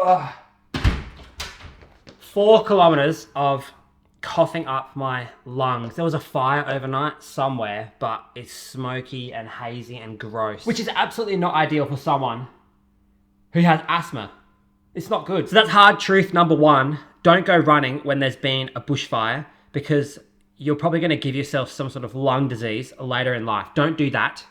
Oh. 4 kilometers of coughing up my lungs. There was a fire overnight somewhere, but it's smoky and hazy and gross, which is absolutely not ideal for someone who has asthma. It's not good. So that's hard truth number 1. Don't go running when there's been a bushfire, because you're probably going to give yourself some sort of lung disease later in life. Don't do that.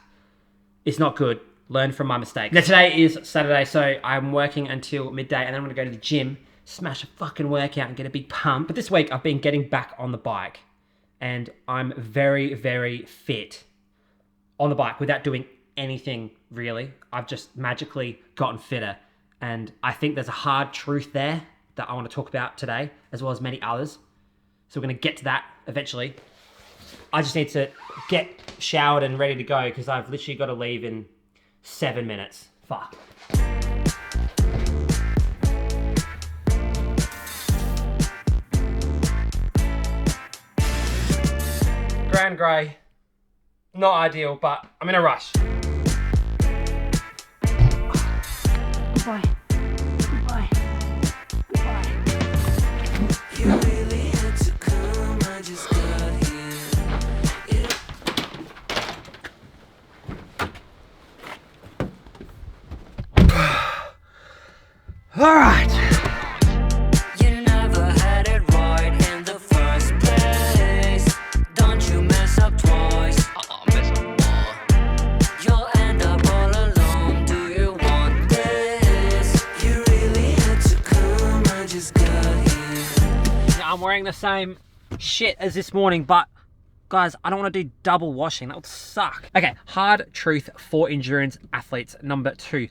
It's not good. Learn from my mistakes. Now today is Saturday, so I'm working until midday, and then I'm going to go to the gym, smash a fucking workout and get a big pump. But this week I've been getting back on the bike, and I'm very, very fit on the bike without doing anything really. I've just magically gotten fitter, and I think there's a hard truth there that I want to talk about today, as well as many others. So we're going to get to that eventually. I just need to get showered and ready to go, because I've literally got to leave in 7 minutes. Fuck. Grand grey, not ideal, but I'm in a rush. Goodbye. Goodbye. Goodbye. You really had to come, I just got here. All right. You never had it right in the first place. Don't you mess up twice. You'll end up all alone. Do you want this? You really had to come, I just got here. Now, I'm wearing the same shit as this morning, but guys, I don't want to do double washing. That would suck. Okay, hard truth for endurance athletes number 2.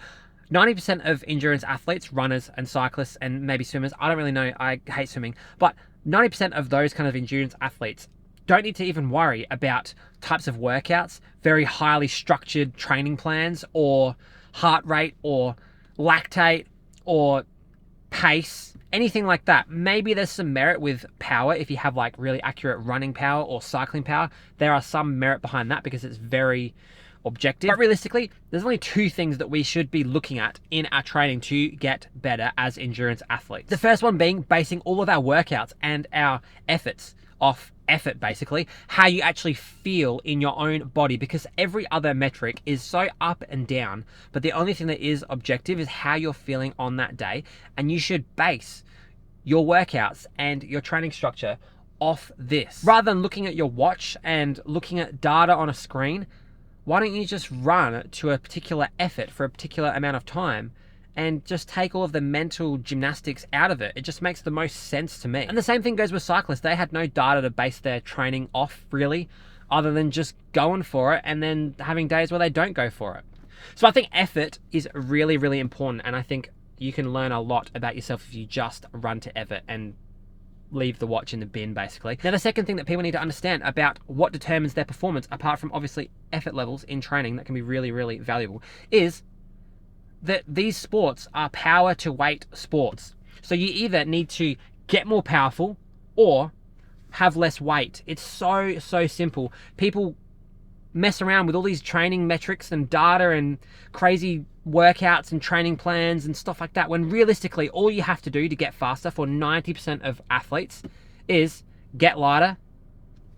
90% of endurance athletes, runners and cyclists and maybe swimmers, I don't really know, I hate swimming, but 90% of those kind of endurance athletes don't need to even worry about types of workouts, very highly structured training plans, or heart rate, or lactate, or pace, anything like that. Maybe there's some merit with power if you have like really accurate running power or cycling power. There are some merit behind that because it's very objective. But realistically, there's only 2 things that we should be looking at in our training to get better as endurance athletes. The first one being basing all of our workouts and our efforts off effort, basically, how you actually feel in your own body, because every other metric is so up and down, but the only thing that is objective is how you're feeling on that day, and you should base your workouts and your training structure off this. Rather than looking at your watch and looking at data on a screen, why don't you just run to a particular effort for a particular amount of time and just take all of the mental gymnastics out of it? It just makes the most sense to me. And the same thing goes with cyclists. They had no data to base their training off, really, other than just going for it and then having days where they don't go for it. So I think effort is really, really important, and I think you can learn a lot about yourself if you just run to effort and leave the watch in the bin, basically. Now, the second thing that people need to understand about what determines their performance, apart from obviously effort levels in training that can be really, really valuable, is that these sports are power to weight sports. So you either need to get more powerful or have less weight. It's so, so simple. People mess around with all these training metrics and data and crazy workouts and training plans and stuff like that, when realistically all you have to do to get faster for 90% of athletes is get lighter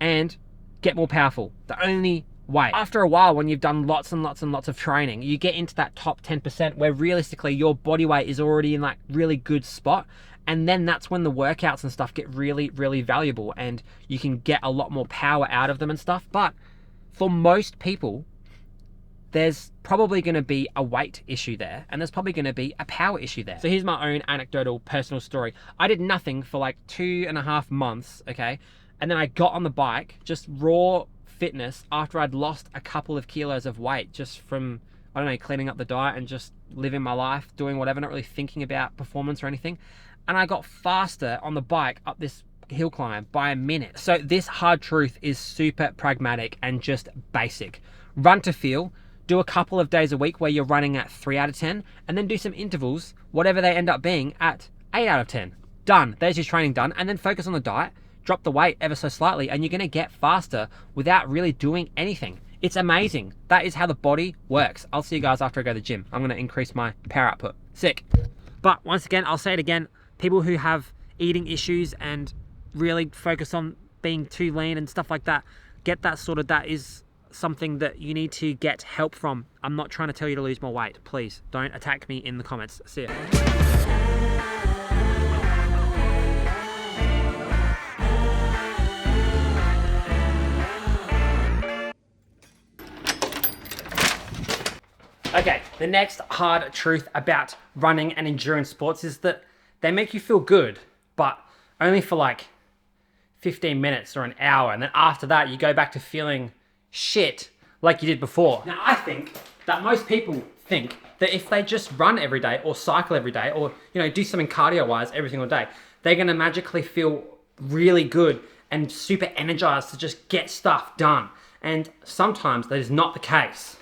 and get more powerful. The only way. After a while, when you've done lots and lots and lots of training, you get into that top 10% where realistically your body weight is already in like really good spot, and then that's when the workouts and stuff get really, really valuable and you can get a lot more power out of them and stuff. But for most people, there's probably going to be a weight issue there, and there's probably going to be a power issue there. So here's my own anecdotal personal story. I did nothing for like 2.5 months, okay? And then I got on the bike, just raw fitness, after I'd lost a couple of kilos of weight just from, I don't know, cleaning up the diet and just living my life, doing whatever, not really thinking about performance or anything. And I got faster on the bike up this hill climb by a minute. So this hard truth is super pragmatic and just basic. Run to feel. Do a couple of days a week where you're running at 3 out of 10, and then do some intervals, whatever they end up being, at 8 out of 10. Done. There's your training done. And then focus on the diet, drop the weight ever so slightly, and you're going to get faster without really doing anything. It's amazing. That is how the body works. I'll see you guys after I go to the gym. I'm going to increase my power output. Sick. But once again, I'll say it again, people who have eating issues and really focus on being too lean and stuff like that, get that sorted. That is something that you need to get help from. I'm not trying to tell you to lose more weight. Please don't attack me in the comments. See ya. Okay, the next hard truth about running and endurance sports is that they make you feel good, but only for like 15 minutes or an hour. And then after that, you go back to feeling shit like you did before. Now, I think that most people think that if they just run every day or cycle every day or, do something cardio-wise every single day, they're going to magically feel really good and super energized to just get stuff done. And sometimes that is not the case.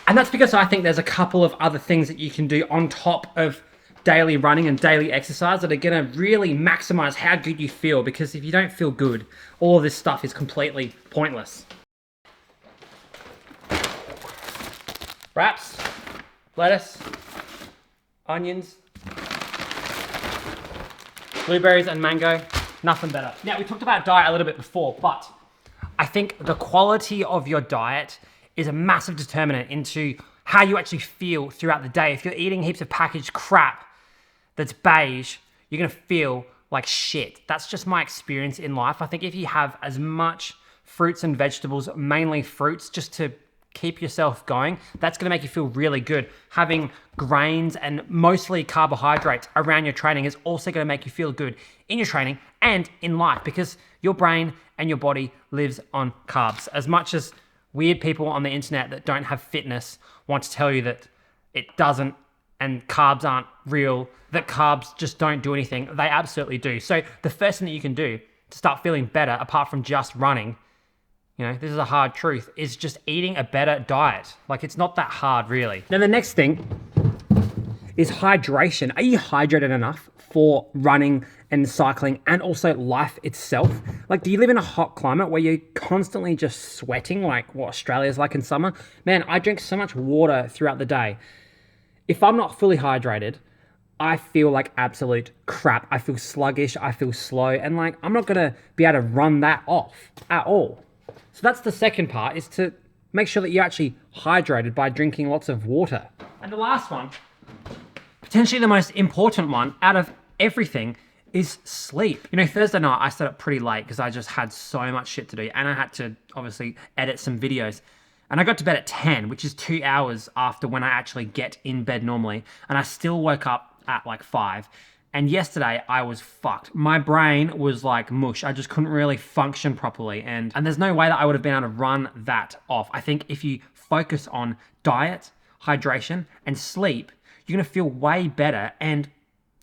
And that's because I think there's a couple of other things that you can do on top of daily running and daily exercise that are going to really maximize how good you feel, because if you don't feel good, all of this stuff is completely pointless. Wraps, lettuce, onions, blueberries and mango, nothing better. Now, we talked about diet a little bit before, but I think the quality of your diet is a massive determinant into how you actually feel throughout the day. If you're eating heaps of packaged crap that's beige, you're gonna feel like shit. That's just my experience in life. I think if you have as much fruits and vegetables, mainly fruits, just to keep yourself going, that's gonna make you feel really good. Having grains and mostly carbohydrates around your training is also gonna make you feel good in your training and in life, because your brain and your body lives on carbs. As much as weird people on the internet that don't have fitness want to tell you that it doesn't and carbs aren't real, that carbs just don't do anything, they absolutely do. So the first thing that you can do to start feeling better, apart from just running, this is a hard truth, is just eating a better diet. Like, it's not that hard, really. Then the next thing is hydration. Are you hydrated enough for running and cycling and also life itself? Like, do you live in a hot climate where you're constantly just sweating like what Australia's like in summer? Man, I drink so much water throughout the day. If I'm not fully hydrated, I feel like absolute crap. I feel sluggish, I feel slow, and like, I'm not gonna be able to run that off at all. So that's the second part, is to make sure that you're actually hydrated by drinking lots of water. And the last one, potentially the most important one out of everything, is sleep. Thursday night I stayed up pretty late because I just had so much shit to do, and I had to obviously edit some videos. And I got to bed at 10, which is 2 hours after when I actually get in bed normally. And I still woke up at like 5. And yesterday I was fucked. My brain was like mush. I just couldn't really function properly. And there's no way that I would have been able to run that off. I think if you focus on diet, hydration, and sleep, you're gonna feel way better. And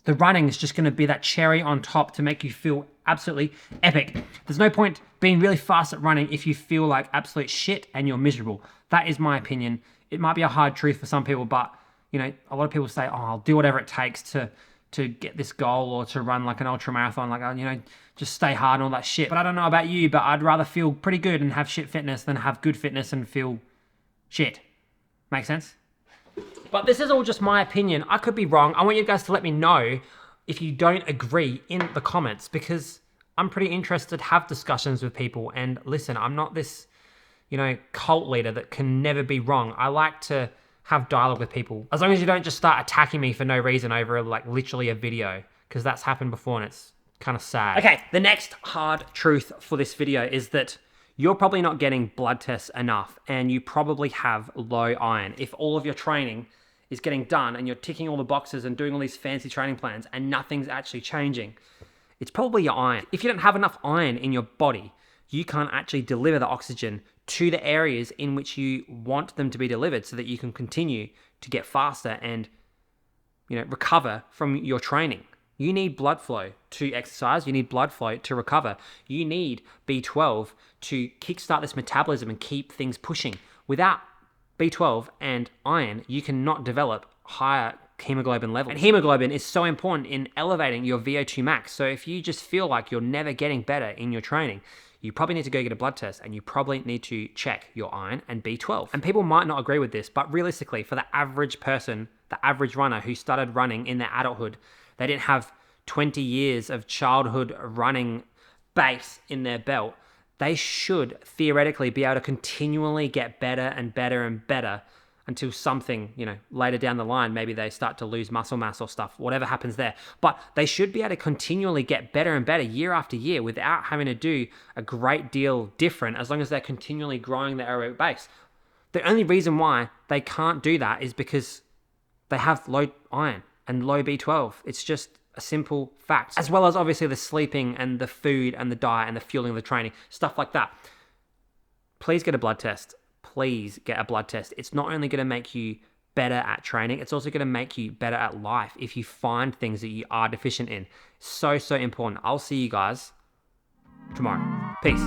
the running is just gonna be that cherry on top to make you feel absolutely epic. There's no point being really fast at running if you feel like absolute shit and you're miserable. That is my opinion. It might be a hard truth for some people, but a lot of people say, oh, I'll do whatever it takes to get this goal or to run like an ultra marathon, like, just stay hard and all that shit. But I don't know about you, but I'd rather feel pretty good and have shit fitness than have good fitness and feel shit. Make sense? But this is all just my opinion. I could be wrong. I want you guys to let me know if you don't agree in the comments, because I'm pretty interested to have discussions with people. And listen, I'm not this, cult leader that can never be wrong. I like to have dialogue with people. As long as you don't just start attacking me for no reason over like literally a video, because that's happened before and it's kind of sad. Okay, the next hard truth for this video is that you're probably not getting blood tests enough, and you probably have low iron. If all of your training is getting done and you're ticking all the boxes and doing all these fancy training plans and nothing's actually changing, it's probably your iron. If you don't have enough iron in your body, you can't actually deliver the oxygen to the areas in which you want them to be delivered so that you can continue to get faster and, recover from your training. You need blood flow to exercise. You need blood flow to recover. You need B12 to kickstart this metabolism and keep things pushing. Without B12 and iron, you cannot develop higher hemoglobin levels. And hemoglobin is so important in elevating your VO2 max. So if you just feel like you're never getting better in your training, you probably need to go get a blood test and you probably need to check your iron and B12. And people might not agree with this, but realistically, for the average person, the average runner who started running in their adulthood, they didn't have 20 years of childhood running base in their belt. They should theoretically be able to continually get better and better and better until something, later down the line, maybe they start to lose muscle mass or stuff, whatever happens there. But they should be able to continually get better and better year after year without having to do a great deal different, as long as they're continually growing their aerobic base. The only reason why they can't do that is because they have low iron and low B12. It's just a simple fact, as well as obviously the sleeping and the food and the diet and the fueling of the training, stuff like that. Please get a blood test. Please get a blood test. It's not only going to make you better at training, it's also going to make you better at life if you find things that you are deficient in. So important. I'll see you guys tomorrow. Peace.